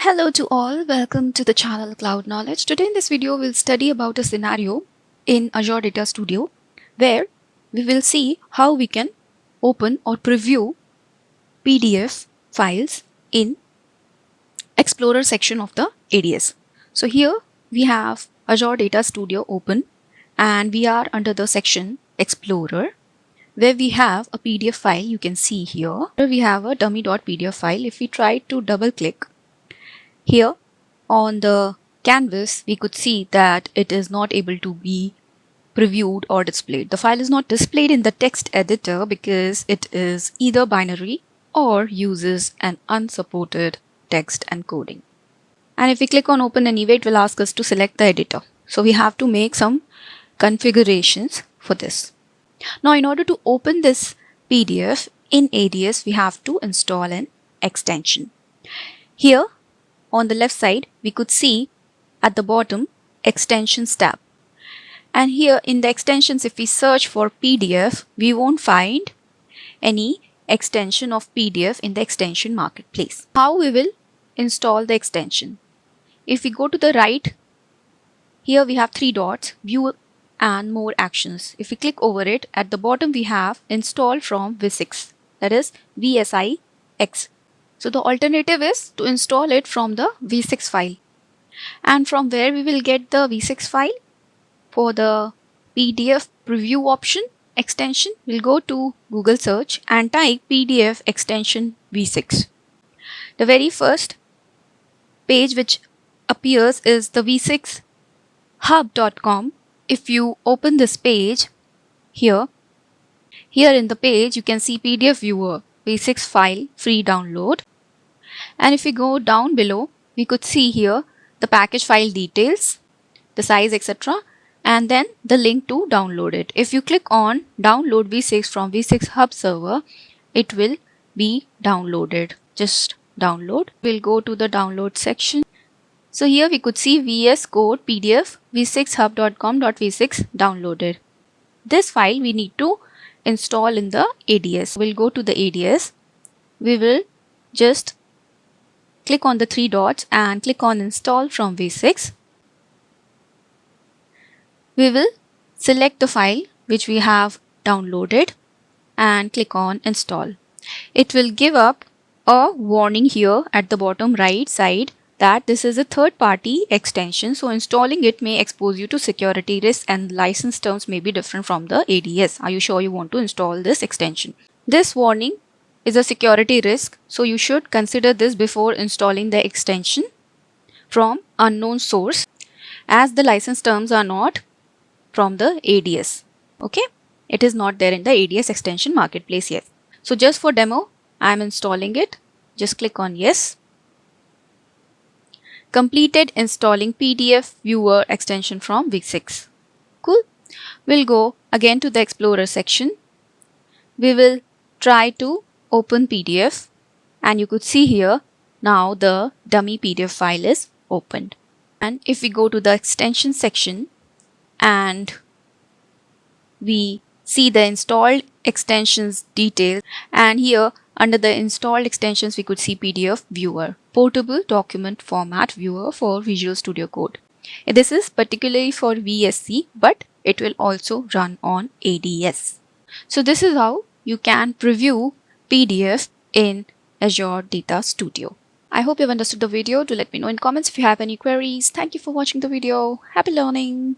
Hello to all, welcome to the channel Cloud Knowledge. Today in this video, we'll study about a scenario in Azure Data Studio where we will see how we can open or preview PDF files in Explorer section of the ADS. So here we have Azure Data Studio open and we are under the section Explorer where we have a PDF file. You can see here we have a dummy.pdf file. If we try to double click here on the canvas, we could see that it is not able to be previewed or displayed. The file is not displayed in the text editor because it is either binary or uses an unsupported text encoding. And if we click on open anyway, it will ask us to select the editor. So we have to make some configurations for this. Now, in order to open this PDF in ADS, we have to install an extension. Here on the left side, we could see at the bottom extensions tab. And here in the extensions, if we search for PDF, we won't find any extension of PDF in the extension marketplace. How we will install the extension? If we go to the right, here we have three dots, view and more actions. If we click over it, at the bottom we have install from VSIX, that is VSIX. So the alternative is to install it from the VSIX file. And from where we will get the VSIX file? For the PDF preview option extension, we'll go to Google search and type PDF extension VSIX. The very first page which appears is the v6hub.com. If you open this page here in the page, you can see PDF viewer, VSIX file, free download. And if we go down below, we could see here the package file details, the size, etc. and then the link to download it. If you click on download VSIX from VSIX Hub server, it will be downloaded. Just download. We'll go to the download section. So here we could see VS Code PDF v6hub.com.v6 downloaded. This file we need to install in the ADS. We'll go to the ADS. We will just click on the three dots and click on install from VSIX. We will select the file which we have downloaded and click on install. It will give up a warning here at the bottom right side that this is a third-party extension, so installing it may expose you to security risks and license terms may be different from the ADS. Are you sure you want to install this extension? This warning is a security risk, so you should consider this before installing the extension from unknown source, as the license terms are not from the ADS. Okay, it is not there in the ADS extension marketplace yet. So just for demo, I am installing it. Just click on yes. Completed installing PDF viewer extension from VSIX. Cool. We'll go again to the Explorer section. We will try to open PDF and you could see here now the dummy PDF file is opened. And if we go to the extension section and we see the installed extensions details, and here under the installed extensions we could see PDF viewer, portable document format viewer for Visual Studio Code. This is particularly for VSC, but it will also run on ADS. So this is how you can preview PDF in Azure Data Studio. I hope you've understood the video. Do let me know in comments if you have any queries. Thank you for watching the video. Happy learning.